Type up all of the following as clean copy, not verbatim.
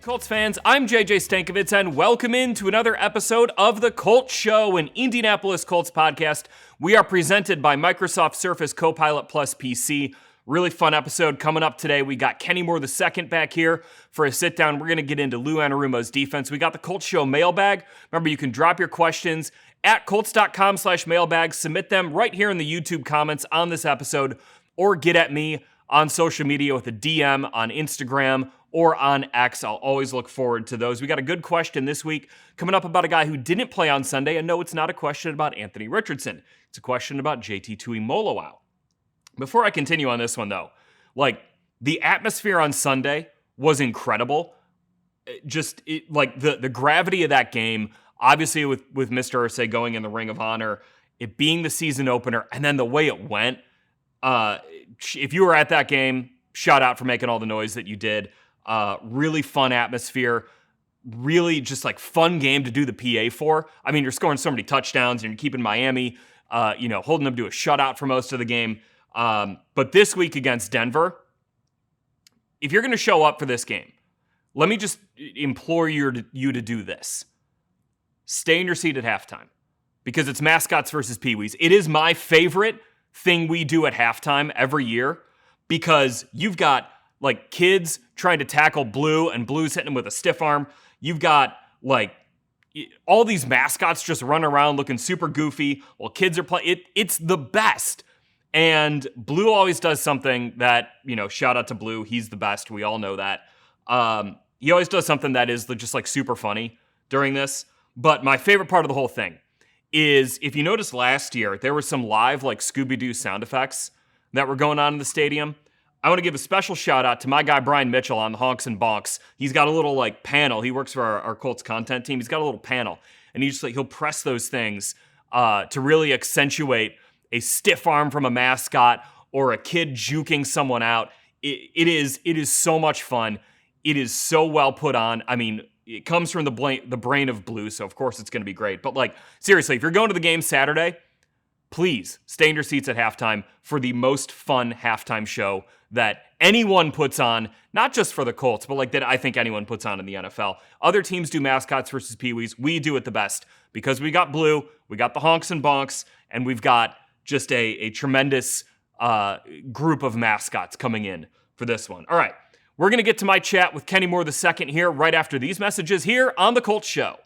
Colts fans, I'm JJ Stankevitz, and welcome into another episode of the Colts Show, an Indianapolis Colts podcast. We are presented by Microsoft Surface Copilot Plus PC. Really fun episode coming up today. We got Kenny Moore II back here for a sit-down. We're going to get into Lou Anarumo's defense. We got the Colts Show Mailbag. Remember, you can drop your questions at colts.com/mailbag. Submit them right here in the YouTube comments on this episode, or get at me on social media with a DM on Instagram or on X. I'll always look forward to those. We got a good question this week coming up about a guy who didn't play on Sunday. And no, it's not a question about Anthony Richardson. It's a question about JT Tuimoloau. Before I continue on this one, though, the atmosphere on Sunday was incredible. The gravity of that game, obviously with Mr. Irsay going in the Ring of Honor, it being the season opener, and then the way it went. If you were at that game, shout out for making all the noise that you did. Really fun atmosphere, really just fun game to do the PA for. I mean, you're scoring so many touchdowns and you're keeping Miami, holding them to a shutout for most of the game. But this week against Denver, if you're going to show up for this game, let me just implore you to do this. Stay in your seat at halftime, because it's mascots versus peewees. It is my favorite thing we do at halftime every year, because you've got kids trying to tackle Blue, and Blue's hitting him with a stiff arm. You've got all these mascots just running around looking super goofy while kids are playing. It's the best. And Blue always does something that, shout out to Blue. He's the best. We all know that. He always does something that is just super funny during this. But my favorite part of the whole thing is, if you noticed last year, there were some live Scooby-Doo sound effects that were going on in the stadium. I want to give a special shout out to my guy Brian Mitchell on the Honks and Bonks. He's got a little panel. He works for our Colts content team. He's got a little panel, and he'll press those things to really accentuate a stiff arm from a mascot or a kid juking someone out. It is so much fun. It is so well put on. I mean, it comes from the brain of Blue, so of course it's going to be great. But seriously, if you're going to the game Saturday, please stay in your seats at halftime for the most fun halftime show that anyone puts on, not just for the Colts, but that I think anyone puts on in the NFL. Other teams do mascots versus peewees. We do it the best because we got Blue, we got the Honks and Bonks, and we've got just a tremendous group of mascots coming in for this one. All right, we're going to get to my chat with Kenny Moore II here right after these messages here on The Colts Show.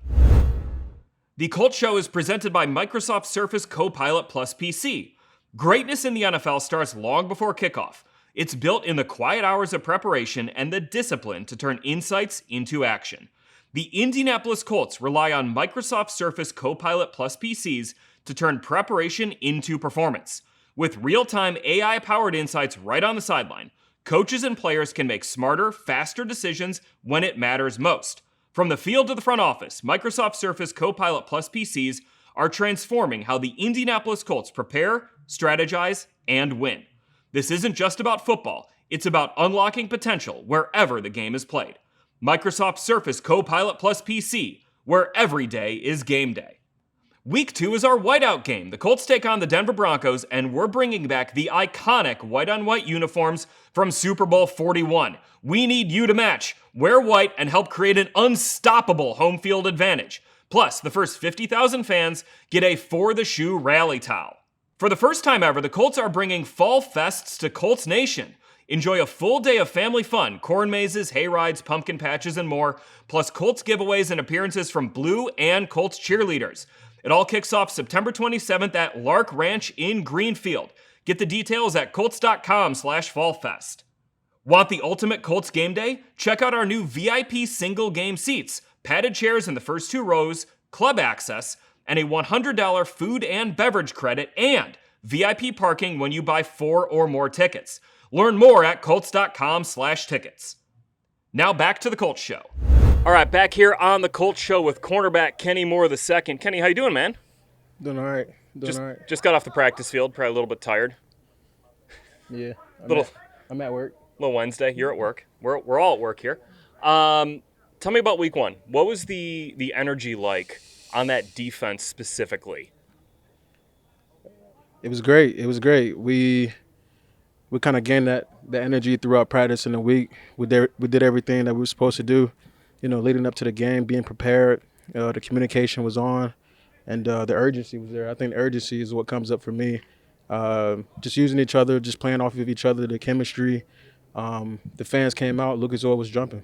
The Colts Show is presented by Microsoft Surface Copilot Plus PC. Greatness in the NFL starts long before kickoff. It's built in the quiet hours of preparation and the discipline to turn insights into action. The Indianapolis Colts rely on Microsoft Surface Copilot Plus PCs to turn preparation into performance. With real-time AI-powered insights right on the sideline, coaches and players can make smarter, faster decisions when it matters most. From the field to the front office, Microsoft Surface Copilot Plus PCs are transforming how the Indianapolis Colts prepare, strategize, and win. This isn't just about football. It's about unlocking potential wherever the game is played. Microsoft Surface Copilot Plus PC, where every day is game day. Week 2 is our whiteout game. The Colts take on the Denver Broncos, and we're bringing back the iconic white-on-white uniforms from Super Bowl 41. We need you to match, wear white, and help create an unstoppable home field advantage. Plus, the first 50,000 fans get a For the Shoe rally towel. For the first time ever, the Colts are bringing Fall Fests to Colts Nation. Enjoy a full day of family fun, corn mazes, hay rides, pumpkin patches, and more, plus Colts giveaways and appearances from Blue and Colts cheerleaders. It all kicks off September 27th at Lark Ranch in Greenfield. Get the details at colts.com/fallfest. Want the ultimate Colts game day? Check out our new VIP single game seats, padded chairs in the first 2 rows, club access, and a $100 food and beverage credit, and VIP parking when you buy 4 or more tickets. Learn more at colts.com/tickets. Now back to the Colts Show. All right, back here on the Colts Show with cornerback Kenny Moore II. Kenny, how you doing, man? Doing all right. Just got off the practice field, probably a little bit tired. Yeah, I'm at work. Little Wednesday. You're at work. We're all at work here. Tell me about week 1. What was the energy like on that defense specifically? It was great. We kind of gained that energy throughout practice in the week. We did everything that we were supposed to do. leading up to the game, being prepared. The communication was on, and the urgency was there. I think the urgency is what comes up for me. Just using each other, just playing off of each other, the chemistry. The fans came out. Lucas Oil was jumping.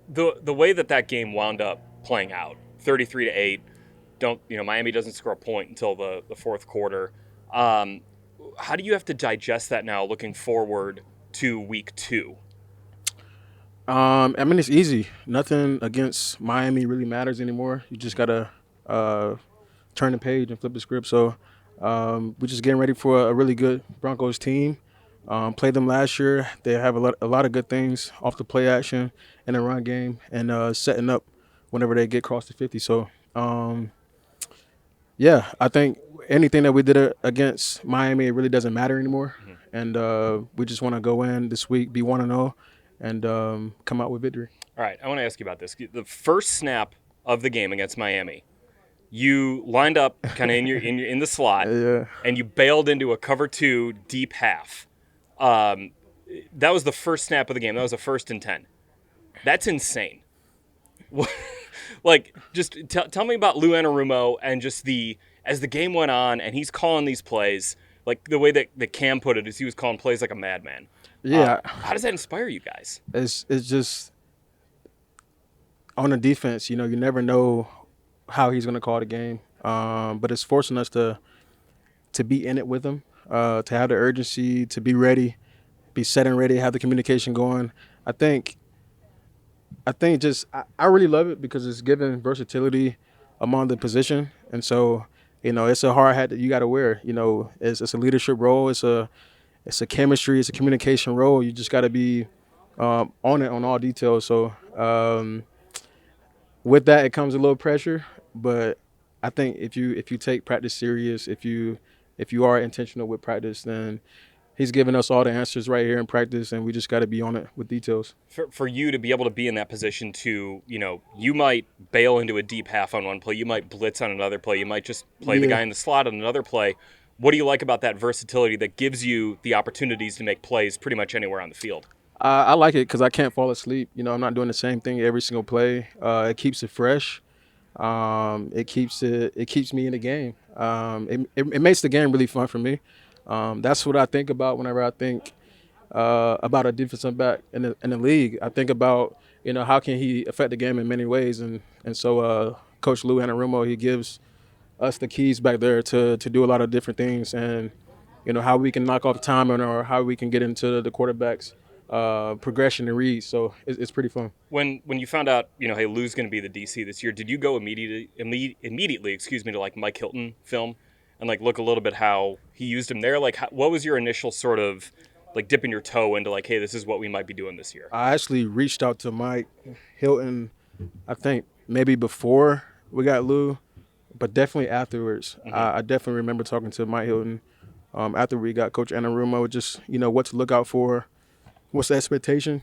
The way that game wound up playing out, 33-8. Miami doesn't score a point until the fourth quarter. How do you have to digest that now, looking forward to week 2? It's easy. Nothing against Miami really matters anymore. You just gotta turn the page and flip the script. So we're just getting ready for a really good Broncos team. Played them last year. They have a lot of good things off the play action and the run game, and setting up whenever they get across the 50. So yeah, I think anything that we did against Miami, it really doesn't matter anymore. And we just want to go in this week, be 1-0, and come out with victory. All right, I want to ask you about this. The first snap of the game against Miami, you lined up kind of in the slot, Yeah. and you bailed into a cover 2 deep half. That was the first snap of the game. That was a 1st and 10. That's insane. Like, just tell me about Lou Anarumo and just as the game went on and he's calling these plays, like the way that Cam put it is he was calling plays like a madman. Yeah. How does that inspire you guys? It's just on the defense, you never know how he's going to call the game. But it's forcing us to be in it with him, to have the urgency, to be ready, be set and ready, have the communication going. I think I really love it because it's given versatility among the position. And so, it's a hard hat that you got to wear. It's a leadership role. It's a chemistry. It's a communication role. You just got to be on it on all details. So with that, it comes a little pressure. But I think if you take practice serious, if you are intentional with practice, then he's giving us all the answers right here in practice, and we just got to be on it with details. For you to be able to be in that position to, you might bail into a deep half on one play, you might blitz on another play, you might just play the guy in the slot on another play. What do you like about that versatility that gives you the opportunities to make plays pretty much anywhere on the field? I like it because I can't fall asleep. I'm not doing the same thing every single play. It keeps it fresh. It keeps me in the game. It makes the game really fun for me. That's what I think about whenever I think about a defensive back in the league. I think about how can he affect the game in many ways, and so Coach Lou Anarumo, he gives us the keys back there to do a lot of different things, and how we can knock off timing or how we can get into the quarterback's progression and read. So it's pretty fun. When you found out, hey, Lou's going to be the DC this year, did you go immediately, to like Mike Hilton film and like look a little bit how he used him there? Like, what was your initial sort of like dipping your toe into like, hey, this is what we might be doing this year? I actually reached out to Mike Hilton, I think maybe before we got Lou, but definitely afterwards. I definitely remember talking to Mike Hilton after we got Coach Anarumo, just what to look out for, what's the expectation,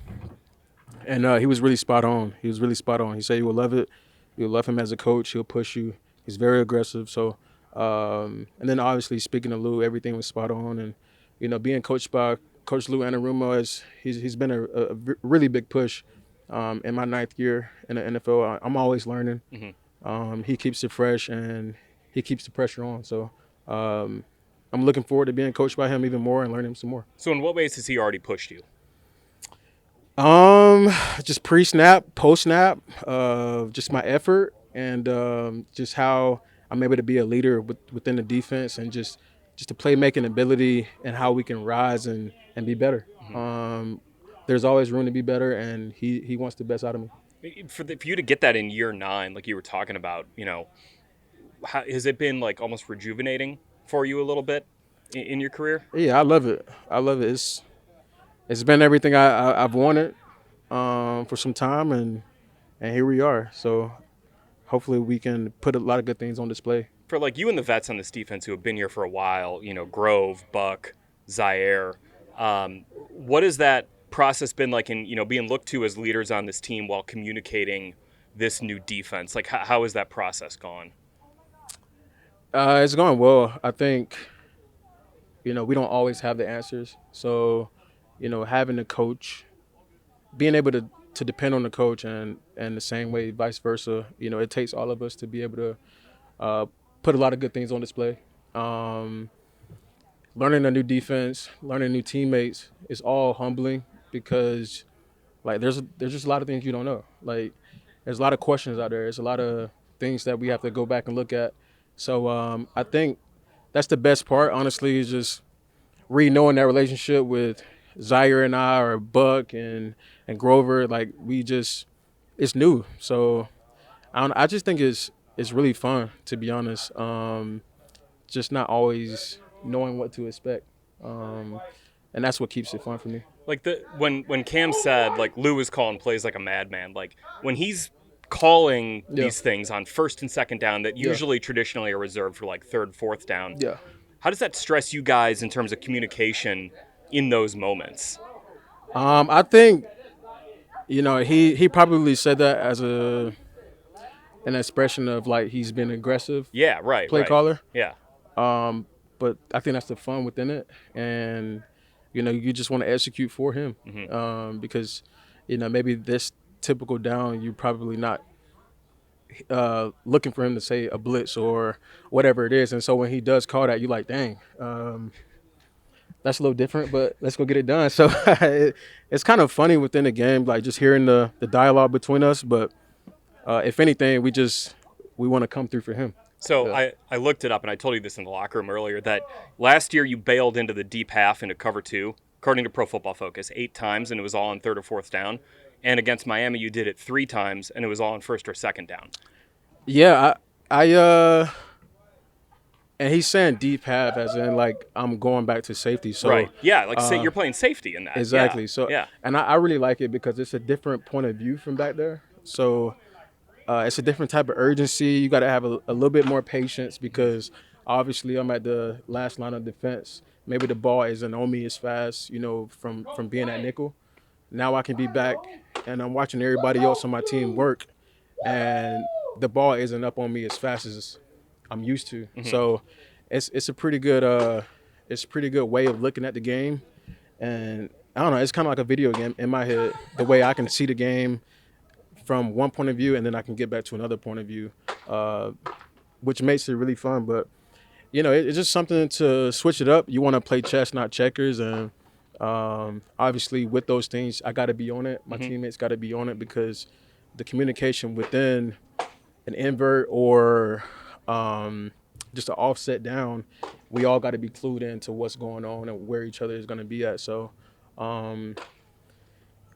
and he was really spot on. He said you will love it. You'll love him as a coach. He'll push you. He's very aggressive. So, and then obviously speaking to Lou, everything was spot on, and being coached by Coach Lou Anarumo, he's been a really big push in my 9th year in the NFL. I'm always learning. He keeps it fresh and he keeps the pressure on. So I'm looking forward to being coached by him even more and learning some more. So in what ways has he already pushed you? Just pre-snap, post-snap, just my effort and just how I'm able to be a leader within the defense and just the playmaking ability and how we can rise and be better. There's always room to be better, and he wants the best out of me. For you to get that in year 9, like you were talking about, how, has it been like almost rejuvenating for you a little bit in your career? Yeah, I love it. It's been everything I've wanted for some time, and here we are. So hopefully we can put a lot of good things on display. For like you and the vets on this defense who have been here for a while, Grove, Buck, Zaire, what has that process been like in, being looked to as leaders on this team while communicating this new defense? Like how has that process gone? It's going well. I think, we don't always have the answers. So, having a coach, being able to to depend on the coach, and the same way, vice versa. It takes all of us to be able to put a lot of good things on display. Um, Learning a new defense, learning new teammates is all humbling because like there's just a lot of things you don't know. Like there's a lot of questions out there. There's a lot of things that we have to go back and look at. So I think that's the best part, honestly, is just re-knowing that relationship with Zaire and I, or Buck and Grover. Like it's new. So I just think it's really fun, to be honest. Just not always knowing what to expect. And that's what keeps it fun for me. Like when Cam said like Lou is calling plays like a madman, like when he's calling these things on first and second down that usually traditionally are reserved for like third, fourth down. Yeah. How does that stress you guys in terms of communication in those moments? I think he probably said that as an expression of like he's been aggressive. Yeah, right. Play caller. Yeah. But I think that's the fun within it, and you just want to execute for him, because maybe this typical down you're probably not looking for him to say a blitz or whatever it is, and so when he does call that, you're like, dang, that's a little different, but let's go get it done. So it's kind of funny within the game, like just hearing the dialogue between us. But if anything, we want to come through for him. So I looked it up, and I told you this in the locker room earlier, that last year you bailed into the deep half into cover 2, according to Pro Football Focus, 8 times, and it was all on third or fourth down. And against Miami, you did it 3 times, and it was all on first or second down. Yeah, and he's saying deep half as in like I'm going back to safety. So right, yeah, like say you're playing safety in that. Exactly. Yeah. So yeah, and I really like it because it's a different point of view from back there. So it's a different type of urgency. You got to have a little bit more patience because obviously I'm at the last line of defense. Maybe the ball isn't on me as fast, from being at nickel. Now I can be back, and I'm watching everybody else on my team work, and the ball isn't up on me as fast as I'm used to. Mm-hmm. So it's a pretty good way of looking at the game, and I don't know. It's kind of like a video game in my head. The way I can see the game from one point of view, and then I can get back to another point of view, which makes it really fun. But it's just something to switch it up. You want to play chess, not checkers, and obviously with those things, I got to be on it. My teammates got to be on it because the communication within an invert or just an offset down, we all got to be clued into what's going on and where each other is going to be at. So,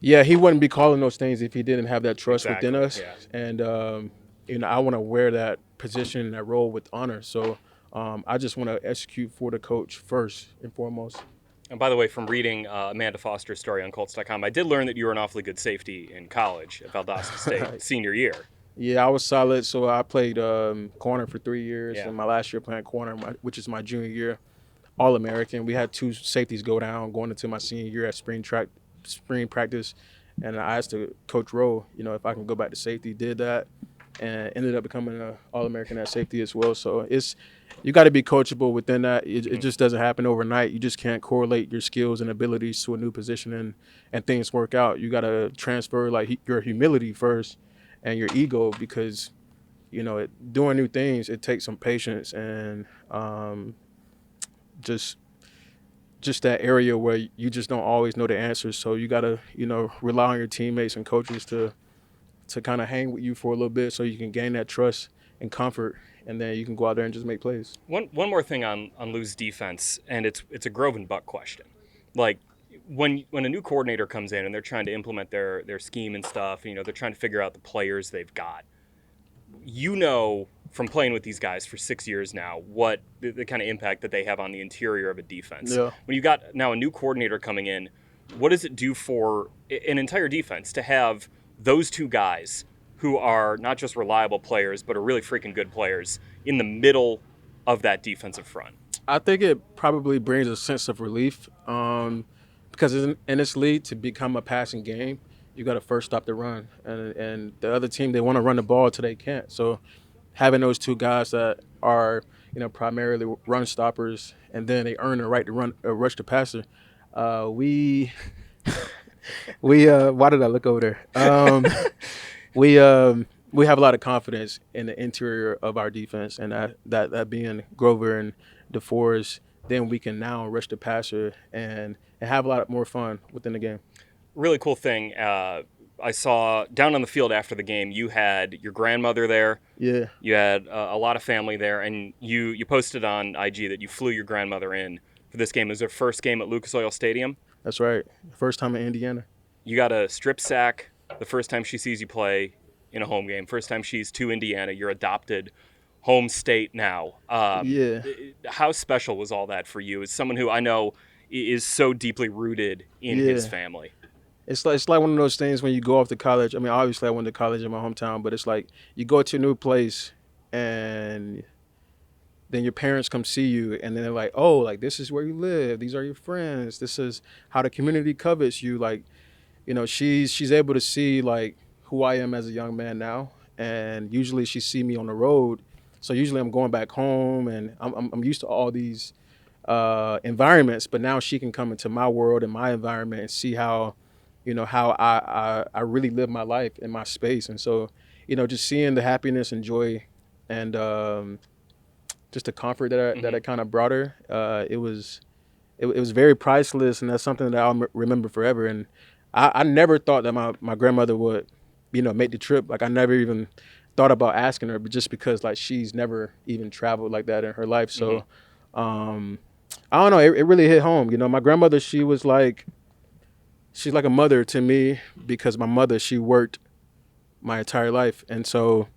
he wouldn't be calling those things if he didn't have that trust within us. Yeah. And, I want to wear that position and that role with honor. So I just want to execute for the coach first and foremost. And by the way, from reading Amanda Foster's story on Colts.com, I did learn that you were an awfully good safety in college at Valdosta State senior year. Yeah, I was solid. So I played corner for 3 years, and my last year playing corner, which is my junior year, All-American. We had 2 safeties go down going into my senior year at spring practice, and I asked Coach Rowe, if I can go back to safety. Did that, and ended up becoming an All-American at safety as well. So you got to be coachable within that. It just doesn't happen overnight. You just can't correlate your skills and abilities to a new position and things work out. You got to transfer like your humility first and your ego because, doing new things, it takes some patience and just that area where you just don't always know the answers. So you got to, rely on your teammates and coaches to kind of hang with you for a little bit so you can gain that trust and comfort, and then you can go out there and just make plays. One more thing on Lou's defense, and it's a Grove and Buck question. Like, when a new coordinator comes in and they're trying to implement their scheme and stuff, they're trying to figure out the players they've got. From playing with these guys for 6 years now, what the kind of impact that they have on the interior of a defense. Yeah. When you got now a new coordinator coming in, what does it do for an entire defense to have those 2 guys who are not just reliable players but are really freaking good players in the middle of that defensive front? I think it probably brings a sense of relief. Because in this league, to become a passing game, you got to first stop the run. And the other team, they want to run the ball until they can't. So having those 2 guys that are, primarily run stoppers, and then they earn the right to rush the passer, we Why did I look over there? We we have a lot of confidence in the interior of our defense, and that being Grover and DeForest, then we can now rush the passer and have a lot more fun within the game. Really cool thing. I saw down on the field after the game, you had your grandmother there. Yeah, You had a lot of family there, and you posted on IG that you flew your grandmother in for this game. It was her first game at Lucas Oil Stadium. that's right. First time in Indiana. You got a strip sack the first time she sees you play in a home game. First time she's to Indiana, your adopted home state now. Yeah, How special was all that for you as someone who I know is so deeply rooted in yeah. his family? It's like one of those things when you go off to college. I mean, obviously I went to college in my hometown, but it's like you go to a new place and then your parents come see you and then they're like, oh, like this is where you live. These are your friends. This is how the community covets you. Like, she's able to see like who I am as a young man now. And usually she see me on the road. So usually I'm going back home and I'm used to all these environments, but now she can come into my world and my environment and see how I really live my life in my space. And so, just seeing the happiness and joy and just the comfort that I kind of brought her, it was very priceless, and that's something that I'll remember forever. And I never thought that my grandmother would, make the trip. Like I never even thought about asking her, but just because like she's never even traveled like that in her life. So I don't know, it really hit home. My grandmother, she's like a mother to me because my mother, she worked my entire life. And so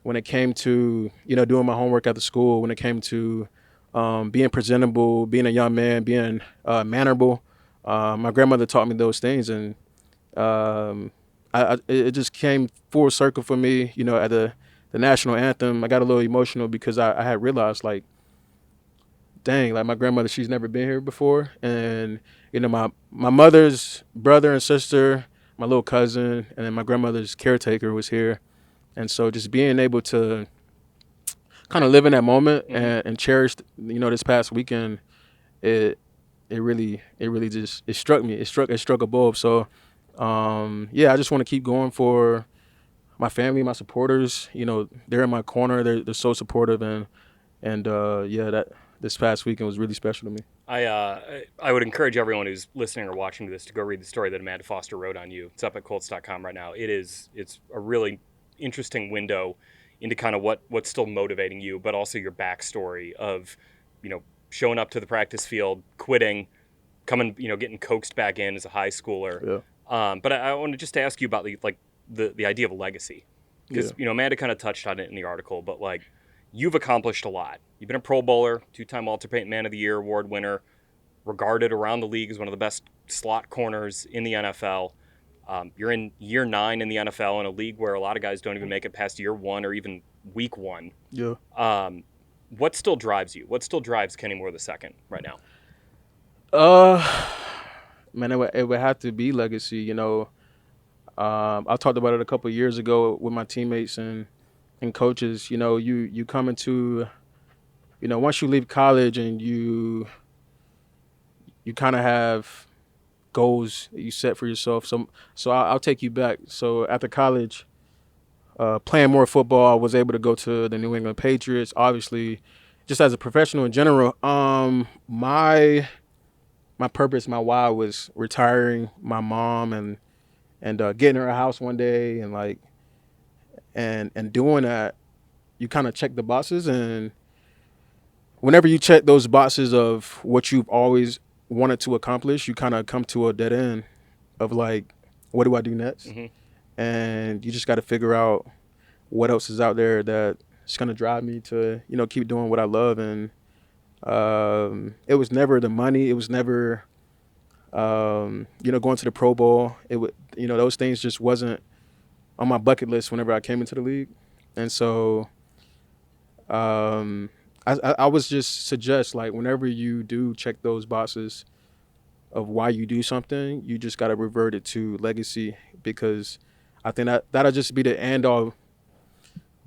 when it came to, doing my homework at the school, when it came to being presentable, being a young man, being mannerable, my grandmother taught me those things. And it just came full circle for me, at the national anthem. I got a little emotional because I had realized like, dang, like my grandmother, she's never been here before. And, my mother's brother and sister, my little cousin, and then my grandmother's caretaker was here. And so just being able to kind of live in that moment and cherish, this past weekend, it really just, it struck me. It struck a bulb. So, yeah, I just want to keep going for my family, my supporters. They're in my corner. They're so supportive. And yeah, that this past weekend was really special to me. I would encourage everyone who's listening or watching this to go read the story that Amanda Foster wrote on you. It's up at Colts.com right now. It's a really interesting window into kind of what's still motivating you, but also your backstory of, showing up to the practice field, quitting, coming, getting coaxed back in as a high schooler. Yeah. But I want to just ask you about the idea of legacy, because Amanda kind of touched on it in the article, but like you've accomplished a lot. You've been a Pro Bowler, 2-time Walter Payton Man of the Year award winner, regarded around the league as one of the best slot corners in the NFL. You're in year 9 in the NFL in a league where a lot of guys don't even make it past year 1 or even week 1. Yeah. What still drives you? What still drives Kenny Moore II right now? Man, it would have to be legacy. I talked about it a couple of years ago with my teammates and coaches. You come into, once you leave college and you kind of have goals that you set for yourself. So I'll take you back. So after college, playing more football, I was able to go to the New England Patriots. Obviously, just as a professional in general, my purpose, my why was retiring my mom and getting her a house one day and like and doing that. You kind of check the boxes, and whenever you check those boxes of what you've always wanted to accomplish, you kind of come to a dead end of like, what do I do next? And you just got to figure out what else is out there that's going to drive me to, keep doing what I love. And it was never the money. It was never, going to the Pro Bowl. It would, those things just wasn't on my bucket list whenever I came into the league. And so I was just suggest, like, whenever you do check those boxes of why you do something, you just got to revert it to legacy, because I think that'll just be the end all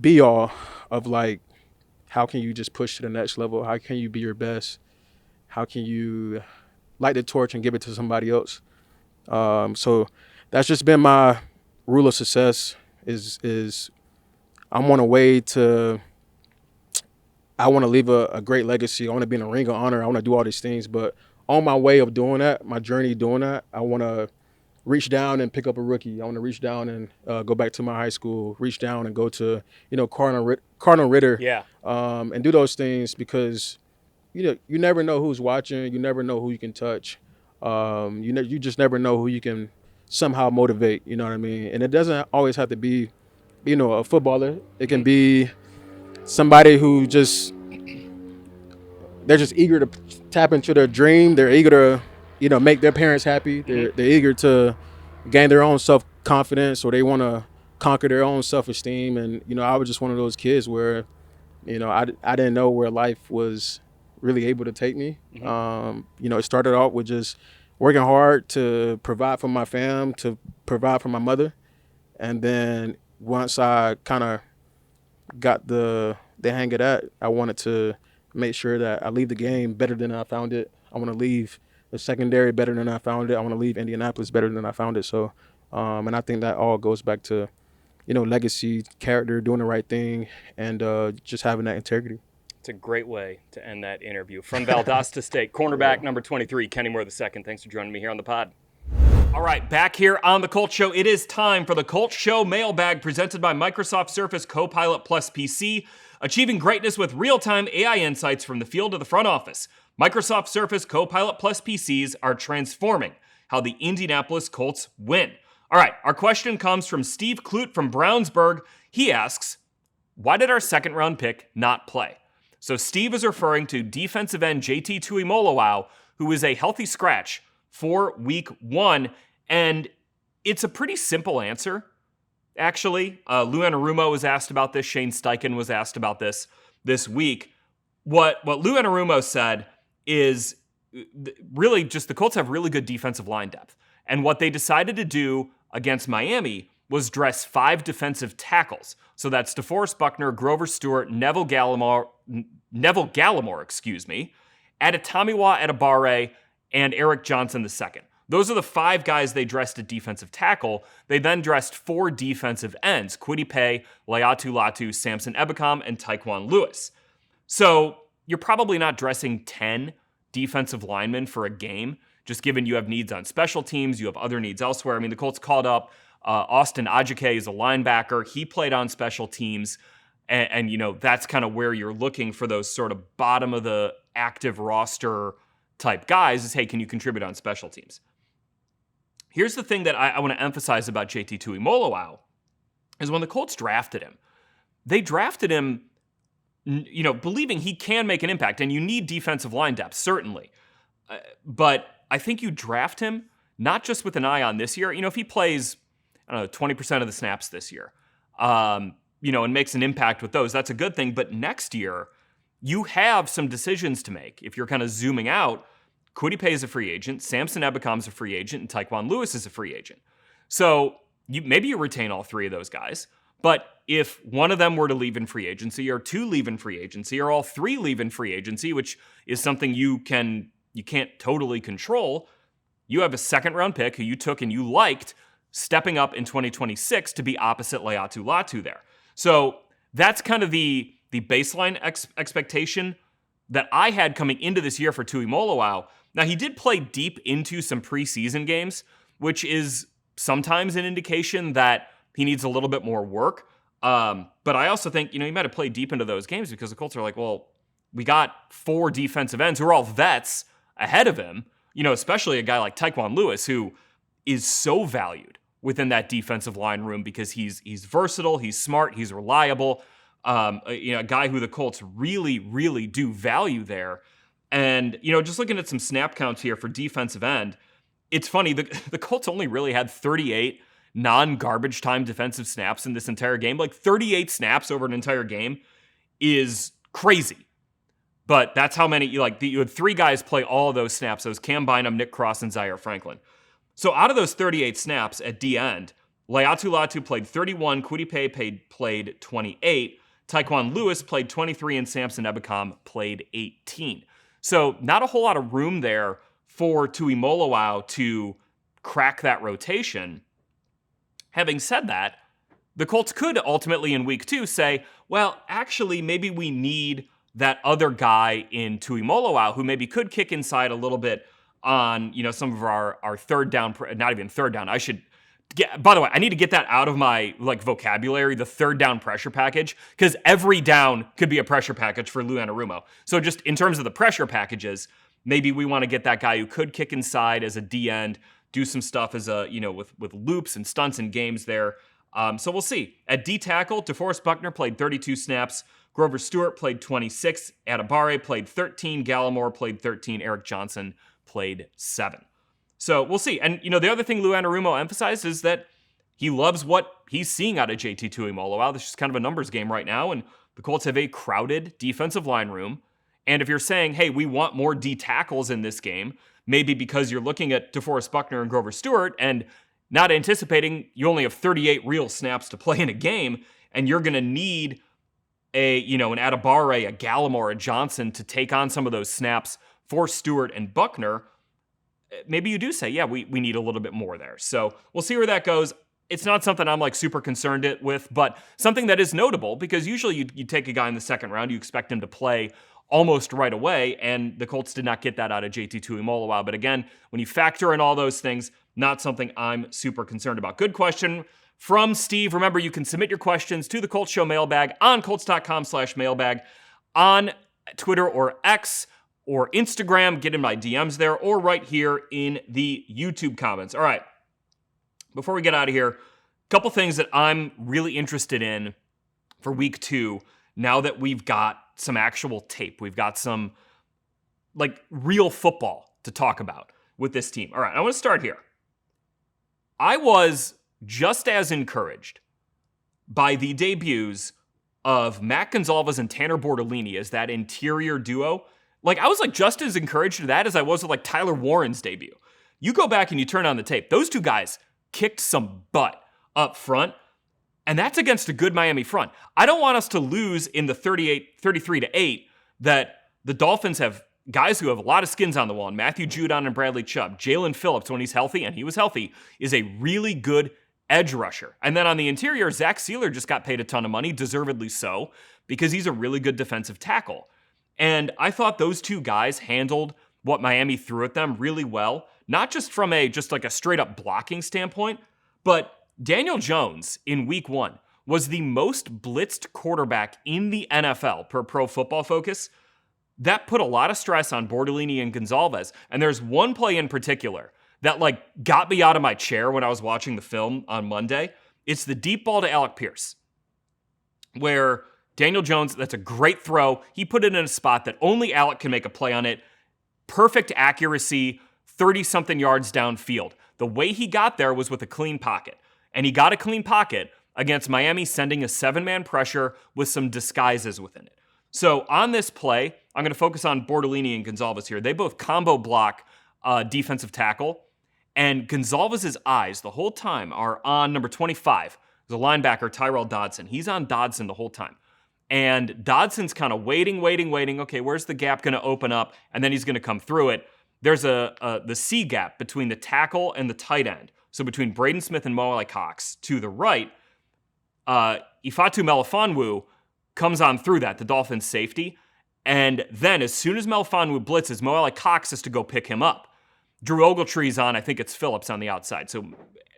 be all of like, how can you just push to the next level? How can you be your best? How can you light the torch and give it to somebody else? So that's just been my rule of success. Is I'm on a way to. I want to leave a great legacy. I want to be in a ring of honor. I want to do all these things, but on my way of doing that, my journey doing that, I want to reach down and pick up a rookie. I want to reach down and go back to my high school, reach down and go to, Cardinal Ritter, Yeah. and do those things because, you never know who's watching. You never know who you can touch. You just never know who you can somehow motivate. You know what I mean? And it doesn't always have to be, a footballer. It can be somebody who they're just eager to tap into their dream. They're eager to, make their parents happy. They're eager to gain their own self-confidence, or they want to conquer their own self-esteem. And, I was just one of those kids where, I didn't know where life was really able to take me. It started off with just working hard to provide for my fam, to provide for my mother. And then once I kind of got the hang of that, I wanted to make sure that I leave the game better than I found it. I want to leave the secondary better than I found it. I want to leave Indianapolis better than I found it. So, and I think that all goes back to, legacy, character, doing the right thing, and just having that integrity. It's a great way to end that interview. From Valdosta State, cornerback number 23, Kenny Moore II. Thanks for joining me here on the pod. All right, back here on the Colts Show, it is time for the Colts Show Mailbag presented by Microsoft Surface Copilot Plus PC, achieving greatness with real-time AI insights from the field to the front office. Microsoft Surface Copilot Plus PCs are transforming how the Indianapolis Colts win. All right, our question comes from Steve Clute from Brownsburg. He asks, why did our second-round pick not play? So Steve is referring to defensive end JT Tuimoloau, who is a healthy scratch for week 1, and it's a pretty simple answer, actually. Lou Anarumo was asked about this. Shane Steichen was asked about this week. What Lou Anarumo said is really just the Colts have really good defensive line depth, and what they decided to do against Miami was dress 5 defensive tackles. So that's DeForest Buckner, Grover Stewart, Neville Gallimore, Adetomiwa Adebawore, and Eric Johnson II. Those are the 5 guys they dressed at defensive tackle. They then dressed 4 defensive ends, Kwity Paye, Laiatu Latu, Samson Ebukam, and Taekwon Lewis. So you're probably not dressing 10 defensive linemen for a game, just given you have needs on special teams, you have other needs elsewhere. I mean, the Colts called up Austin Ajike is a linebacker. He played on special teams, and that's kind of where you're looking for those sort of bottom of the active roster type guys is, hey, can you contribute on special teams? Here's the thing that I want to emphasize about JT Tuimoloau is when the Colts drafted him, they drafted him, believing he can make an impact, and you need defensive line depth, certainly. But I think you draft him not just with an eye on this year. If he plays, 20% of the snaps this year, and makes an impact with those, that's a good thing. But next year, you have some decisions to make. If you're kind of zooming out, Kwity Paye is a free agent, Samson Ebukam is a free agent, and Taekwon Lewis is a free agent. So maybe you retain all 3 of those guys, but if one of them were to leave in free agency, or 2 leave in free agency, or all 3 leave in free agency, which is something you can't totally control, you have a second-round pick who you took and you liked stepping up in 2026 to be opposite Laiatu Latu there. So that's kind of the baseline expectation that I had coming into this year for Tuimoloau. Now, he did play deep into some preseason games, which is sometimes an indication that he needs a little bit more work. But I also think, he might have played deep into those games because the Colts are like, well, we got 4 defensive ends who are all vets ahead of him, especially a guy like Taekwon Lewis, who is so valued within that defensive line room because he's versatile, he's smart, he's reliable. A guy who the Colts really, really do value there. And, just looking at some snap counts here for defensive end, it's funny, the Colts only really had 38 non-garbage time defensive snaps in this entire game. Like 38 snaps over an entire game is crazy. But that's how many, you had 3 guys play all of those snaps. Those Cam Bynum, Nick Cross, and Zaire Franklin. So out of those 38 snaps at D-end, Laiatu Latu played 31, Kwity Paye played 28, Taekwon Lewis played 23, and Samson Ebukam played 18. So not a whole lot of room there for Tuimoloau to crack that rotation. Having said that, the Colts could ultimately in week 2 say, well, actually, maybe we need that other guy in Tuimoloau who maybe could kick inside a little bit on, some of our third down, not even third down. By the way, I need to get that out of my vocabulary, the third down pressure package, because every down could be a pressure package for Lou Anarumo. So just in terms of the pressure packages, maybe we want to get that guy who could kick inside as a D end, do some stuff as a, with loops and stunts and games there. So we'll see. At D tackle, DeForest Buckner played 32 snaps. Grover Stewart played 26. Adebawore played 13. Gallimore played 13. Eric Johnson played 7. So we'll see. And, the other thing Lou Anarumo emphasized is that he loves what he's seeing out of JT Tuimoloau. This is kind of a numbers game right now, and the Colts have a crowded defensive line room. And if you're saying, hey, we want more D tackles in this game, maybe because you're looking at DeForest Buckner and Grover Stewart and not anticipating you only have 38 real snaps to play in a game, and you're going to need an Adebawore, a Gallimore, a Johnson to take on some of those snaps for Stewart and Buckner, maybe you do say, yeah, we need a little bit more there. So we'll see where that goes. It's not something I'm super concerned with, but something that is notable because usually you take a guy in the second round, you expect him to play almost right away, and the Colts did not get that out of JT Tuimoloau. But again, when you factor in all those things, not something I'm super concerned about. Good question from Steve. Remember, you can submit your questions to the Colts Show Mailbag on Colts.com/mailbag, on Twitter or X or Instagram. Get in my DMs there, or right here in the YouTube comments. All right, before we get out of here, a couple things that I'm really interested in for week 2, now that we've got some actual tape. We've got some real football to talk about with this team. All right, I want to start here. I was just as encouraged by the debuts of Matt Gonzalez and Tanner Bortolini as that interior duo. I was just as encouraged to that as I was with Tyler Warren's debut. You go back and you turn on the tape. Those two guys kicked some butt up front, and that's against a good Miami front. I don't want us to lose in the 33-8 that the Dolphins have guys who have a lot of skins on the wall, and Matthew Judon and Bradley Chubb. Jalen Phillips, when he's healthy, and he was healthy, is a really good edge rusher. And then on the interior, Zach Sealer just got paid a ton of money, deservedly so, because he's a really good defensive tackle. And I thought those two guys handled what Miami threw at them really well, not just from a straight up blocking standpoint, but Daniel Jones in week 1 was the most blitzed quarterback in the NFL per Pro Football Focus. That put a lot of stress on Bortolini and Gonzalez. And there's one play in particular that got me out of my chair when I was watching the film on Monday. It's the deep ball to Alec Pierce, where Daniel Jones, that's a great throw. He put it in a spot that only Alec can make a play on it. Perfect accuracy, 30-something yards downfield. The way he got there was with a clean pocket. And he got a clean pocket against Miami sending a 7-man pressure with some disguises within it. So on this play, I'm going to focus on Bortolini and Gonzalez here. They both combo block defensive tackle. And Gonzalez's eyes the whole time are on number 25, the linebacker Tyrell Dodson. He's on Dodson the whole time. And Dodson's kind of waiting. Okay, where's the gap going to open up? And then he's going to come through it. There's the C gap between the tackle and the tight end. So between Braden Smith and Mo Cox to the right, Ifeatu Melifonwu comes on through that, the Dolphins' safety. And then as soon as Melifonwu blitzes, Mo Cox has to go pick him up. Drew Ogletree's on, I think it's Phillips on the outside. So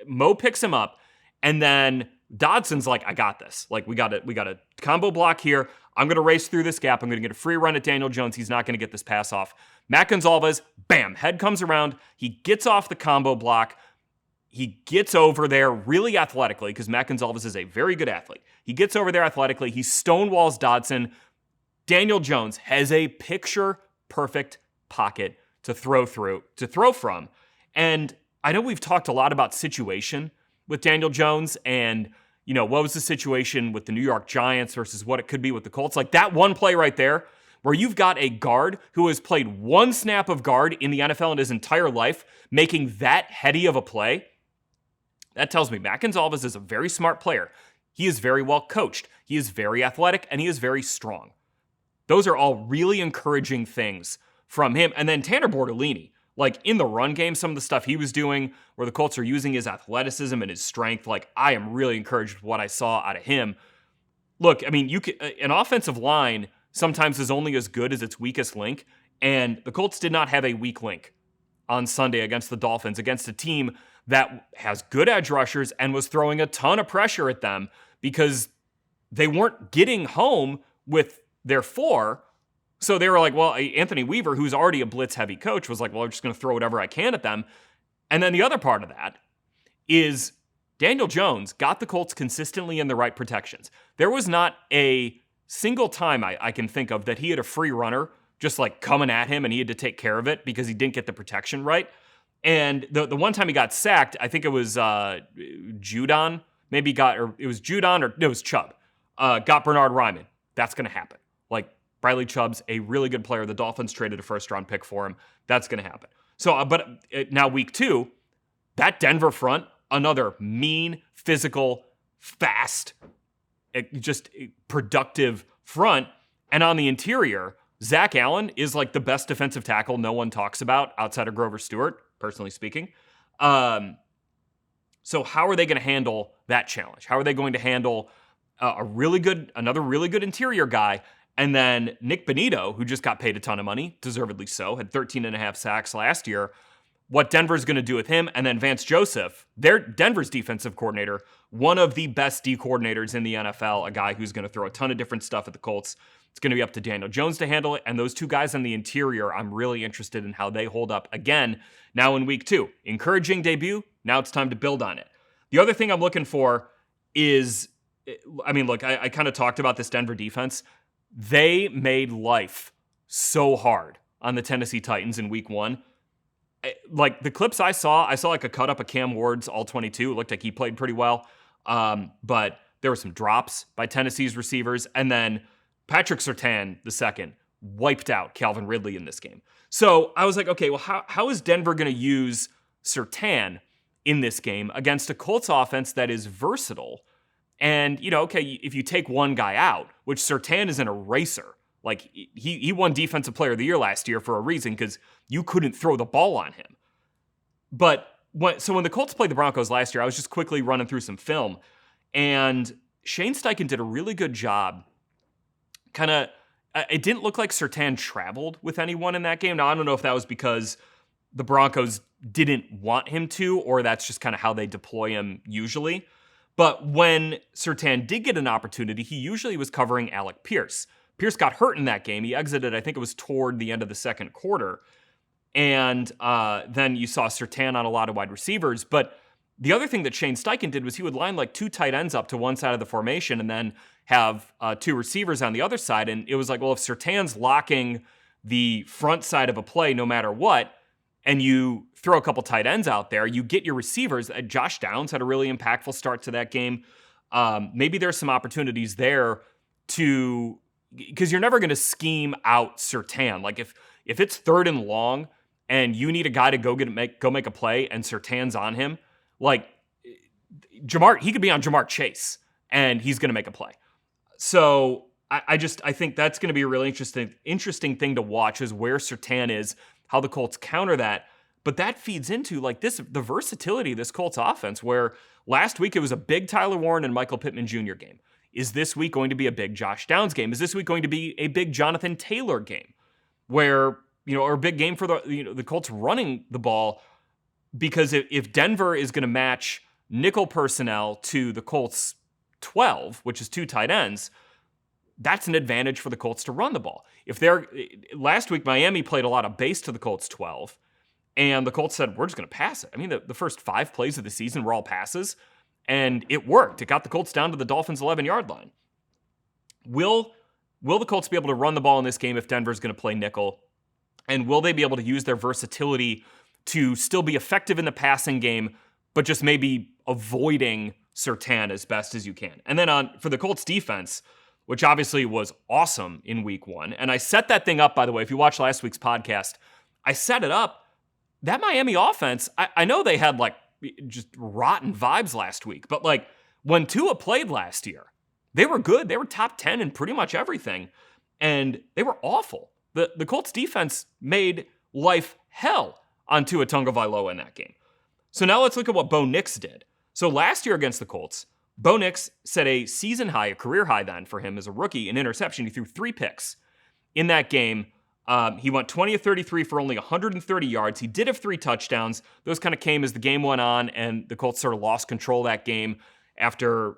Mo picks him up, and then Dodson's like, I got this. We got a combo block here. I'm going to race through this gap. I'm going to get a free run at Daniel Jones. He's not going to get this pass off. Matt Gonzalez, bam, head comes around. He gets off the combo block. He gets over there really athletically because Matt Gonzalez is a very good athlete. He gets over there athletically. He stonewalls Dodson. Daniel Jones has a picture-perfect pocket to throw from. And I know we've talked a lot about situation with Daniel Jones and, what was the situation with the New York Giants versus what it could be with the Colts. That one play right there where you've got a guard who has played one snap of guard in the NFL in his entire life, making that heady of a play. That tells me Matt Gonzalez is a very smart player. He is very well coached. He is very athletic, and he is very strong. Those are all really encouraging things from him. And then Tanner Bortolini, Like in the run game, some of the stuff he was doing where the Colts are using his athleticism and his strength, like I am really encouraged with what I saw out of him. Look, I mean, an offensive line sometimes is only as good as its weakest link, and the Colts did not have a weak link on Sunday against the Dolphins, against a team that has good edge rushers and was throwing a ton of pressure at them because they weren't getting home with their 4. So they were like, well, Anthony Weaver, who's already a blitz-heavy coach, was like, well, I'm just going to throw whatever I can at them. And then the other part of that is Daniel Jones got the Colts consistently in the right protections. There was not a single time I can think of that he had a free runner just like coming at him and he had to take care of it because he didn't get the protection right. And the one time he got sacked, I think it was Judon, it was Chubb, got Bernard Ryman. That's going to happen. Like, Bradley Chubb's a really good player. The Dolphins traded a first-round pick for him. That's going to happen. So, but now week 2, that Denver front, another mean, physical, fast, just productive front. And on the interior, Zach Allen is like the best defensive tackle no one talks about outside of Grover Stewart, personally speaking. So how are they going to handle that challenge? How are they going to handle another really good interior guy? And then Nick Bonito, who just got paid a ton of money, deservedly so, had 13.5 sacks last year. What Denver's going to do with him, and then Vance Joseph, Denver's defensive coordinator, one of the best D coordinators in the NFL, a guy who's going to throw a ton of different stuff at the Colts. It's going to be up to Daniel Jones to handle it, and those 2 guys on the interior, I'm really interested in how they hold up again now in week 2. Encouraging debut, now it's time to build on it. The other thing I'm looking for is, I mean, look, I kind of talked about this Denver defense. They made life so hard on the Tennessee Titans in week 1. Like the clips I saw like a cut up of Cam Ward's all 22. It looked like he played pretty well. But there were some drops by Tennessee's receivers. And then Patrick Surtain II wiped out Calvin Ridley in this game. So I was like, okay, well, how is Denver going to use Surtain in this game against a Colts offense that is versatile? And, okay, if you take one guy out, which Surtain is an eraser, like he won Defensive Player of the Year last year for a reason because you couldn't throw the ball on him. But when the Colts played the Broncos last year, I was just quickly running through some film, and Shane Steichen did a really good job. It didn't look like Surtain traveled with anyone in that game. Now, I don't know if that was because the Broncos didn't want him to, or that's just kind of how they deploy him usually. But when Surtain did get an opportunity, he usually was covering Alec Pierce. Pierce got hurt in that game. He exited, I think it was toward the end of the second quarter. And then you saw Surtain on a lot of wide receivers. But the other thing that Shane Steichen did was he would line like 2 tight ends up to one side of the formation and then have 2 receivers on the other side. And it was like, well, if Surtain's locking the front side of a play no matter what, and you throw a couple tight ends out there, you get your receivers. Josh Downs had a really impactful start to that game. Maybe there's some opportunities there because you're never going to scheme out Surtain. Like if it's 3rd and long and you need a guy to go make a play and Surtain's on him, like he could be on Jamar Chase and he's going to make a play. So I think that's going to be a really interesting thing to watch is where Surtain is, how the Colts counter that. But that feeds into the versatility of this Colts offense, where last week it was a big Tyler Warren and Michael Pittman Jr. game. Is this week going to be a big Josh Downs game? Is this week going to be a big Jonathan Taylor game, or a big game for the Colts running the ball? Because if Denver is going to match nickel personnel to the Colts 12, which is 2 tight ends, that's an advantage for the Colts to run the ball. Last week, Miami played a lot of base to the Colts 12, and the Colts said, we're just going to pass it. I mean, the first 5 plays of the season were all passes, and it worked. It got the Colts down to the Dolphins' 11-yard line. Will the Colts be able to run the ball in this game if Denver's going to play nickel? And will they be able to use their versatility to still be effective in the passing game, but just maybe avoiding Surtain as best as you can? And then for the Colts defense, which obviously was awesome in week 1. And I set that thing up, by the way, if you watched last week's podcast, I set it up. That Miami offense, I know they had just rotten vibes last week, but when Tua played last year, they were good. They were top 10 in pretty much everything, and they were awful. The Colts defense made life hell on Tua Tagovailoa in that game. So now let's look at what Bo Nix did. So last year against the Colts, Bo Nix set a season high, a career high then for him as a rookie in interception. He threw 3 picks in that game. He went 20 of 33 for only 130 yards. He did have 3 touchdowns. Those kind of came as the game went on, and the Colts sort of lost control of that game after,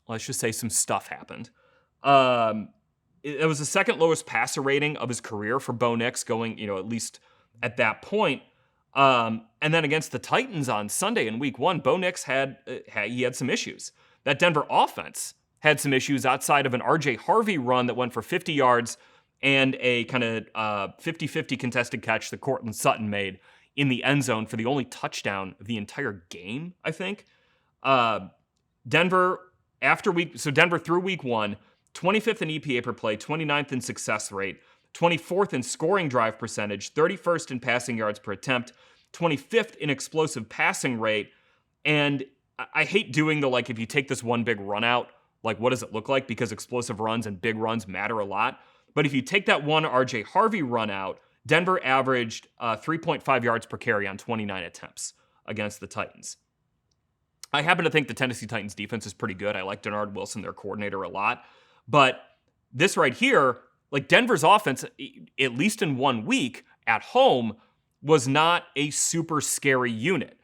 let's just say, some stuff happened. It was the second lowest passer rating of his career for Bo Nix, going, at least at that point. And then against the Titans on Sunday in Week 1, Bo Nix had some issues. That Denver offense had some issues outside of an R.J. Harvey run that went for 50 yards and a kind of 50-50 contested catch that Courtland Sutton made in the end zone for the only touchdown of the entire game, I think. Denver through Week 1, 25th in EPA per play, 29th in success rate, 24th in scoring drive percentage, 31st in passing yards per attempt, 25th in explosive passing rate. And I hate doing the, if you take this one big run out, what does it look like? Because explosive runs and big runs matter a lot. But if you take that one R.J. Harvey run out, Denver averaged 3.5 yards per carry on 29 attempts against the Titans. I happen to think the Tennessee Titans defense is pretty good. I like Denard Wilson, their coordinator, a lot. But this right here, Denver's offense, at least in 1 week at home, was not a super scary unit.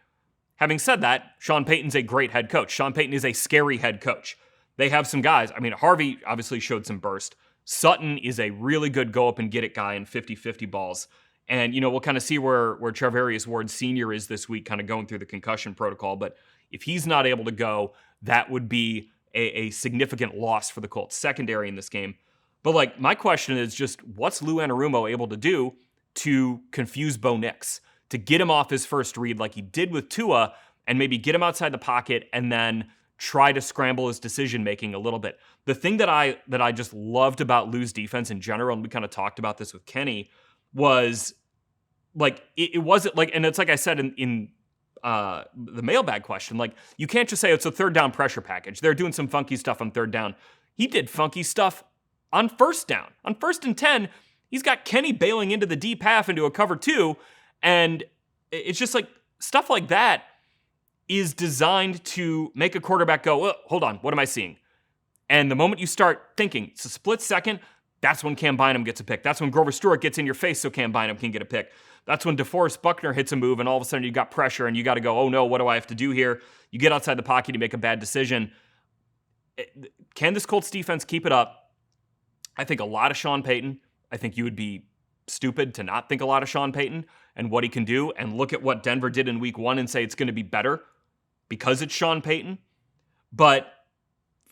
Having said that, Sean Payton's a great head coach. Sean Payton is a scary head coach. They have some guys. Harvey obviously showed some burst. Sutton is a really good go-up-and-get-it guy in 50-50 balls. And, we'll kind of see where Charvarius Ward Sr. is this week, kind of going through the concussion protocol. But if he's not able to go, that would be a significant loss for the Colts secondary in this game. But, my question is just, what's Lou Anarumo able to do to confuse Bo Nix, to get him off his first read like he did with Tua, and maybe get him outside the pocket and then try to scramble his decision-making a little bit. The thing that I just loved about Lou's defense in general, and we kind of talked about this with Kenny, was it wasn't and it's like I said in the mailbag question, you can't just say it's a third down pressure package. They're doing some funky stuff on third down. He did funky stuff on first down. On 1st and 10, he's got Kenny bailing into the deep half into a cover 2, and it's just stuff like that is designed to make a quarterback go, oh, hold on, what am I seeing? And the moment you start thinking, it's a split second, that's when Cam Bynum gets a pick. That's when Grover Stewart gets in your face so Cam Bynum can get a pick. That's when DeForest Buckner hits a move and all of a sudden you got pressure and you got to go, oh no, what do I have to do here? You get outside the pocket, you make a bad decision. Can this Colts defense keep it up? I think a lot of Sean Payton. I think you would be stupid to not think a lot of Sean Payton and what he can do and look at what Denver did in Week 1 and say it's going to be better because it's Sean Payton. But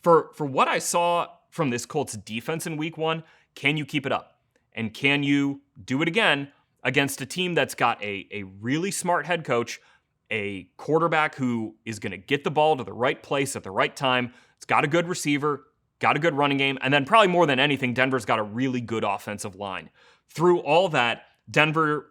for what I saw from this Colts defense in Week 1, can you keep it up? And can you do it again against a team that's got a really smart head coach, a quarterback who is going to get the ball to the right place at the right time? It's got a good receiver, got a good running game, and then probably more than anything, Denver's got a really good offensive line. Through all that, Denver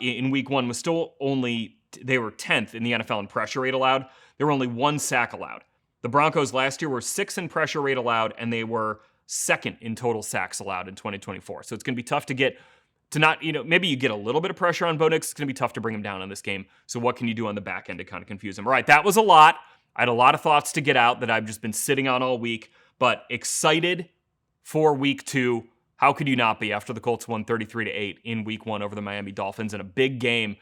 in Week 1 was still they were 10th in the NFL in pressure rate allowed. There were only 1 sack allowed. The Broncos last year were 6th in pressure rate allowed, and they were 2nd in total sacks allowed in 2024. So it's going to be tough maybe you get a little bit of pressure on Bo Nix. It's going to be tough to bring him down in this game. So what can you do on the back end to kind of confuse him? All right, that was a lot. I had a lot of thoughts to get out that I've just been sitting on all week, but excited for Week 2. How could you not be after the Colts won 33-8 in Week 1 over the Miami Dolphins in a big game?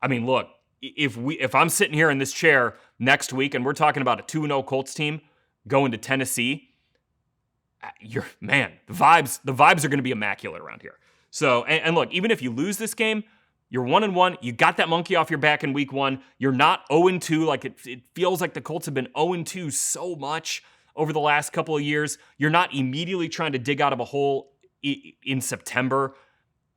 Look, if I'm sitting here in this chair next week and we're talking about a 2-0 Colts team going to Tennessee, the vibes are going to be immaculate around here. So, and look, even if you lose this game, you're 1-1. You got that monkey off your back in Week 1. You're not 0-2. It feels like the Colts have been 0-2 so much over the last couple of years. You're not immediately trying to dig out of a hole in September.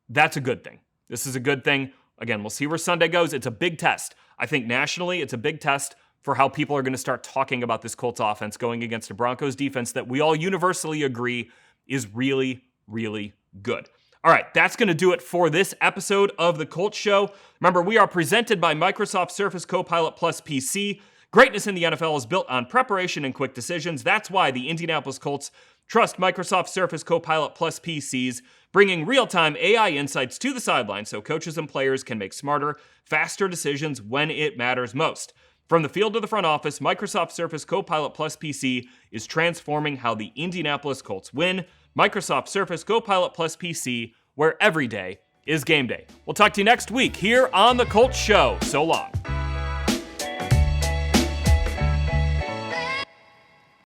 That's a good thing. This is a good thing. Again, we'll see where Sunday goes. It's a big test. I think nationally, it's a big test for how people are going to start talking about this Colts offense going against a Broncos defense that we all universally agree is really, really good. All right, that's going to do it for this episode of The Colts Show. Remember, we are presented by Microsoft Surface Copilot Plus PC. Greatness in the NFL is built on preparation and quick decisions. That's why the Indianapolis Colts trust Microsoft Surface Copilot Plus PCs, bringing real-time AI insights to the sideline so coaches and players can make smarter, faster decisions when it matters most. From the field to the front office, Microsoft Surface Copilot Plus PC is transforming how the Indianapolis Colts win. Microsoft Surface Copilot Plus PC, where every day is game day. We'll talk to you next week here on the Colts Show. So long.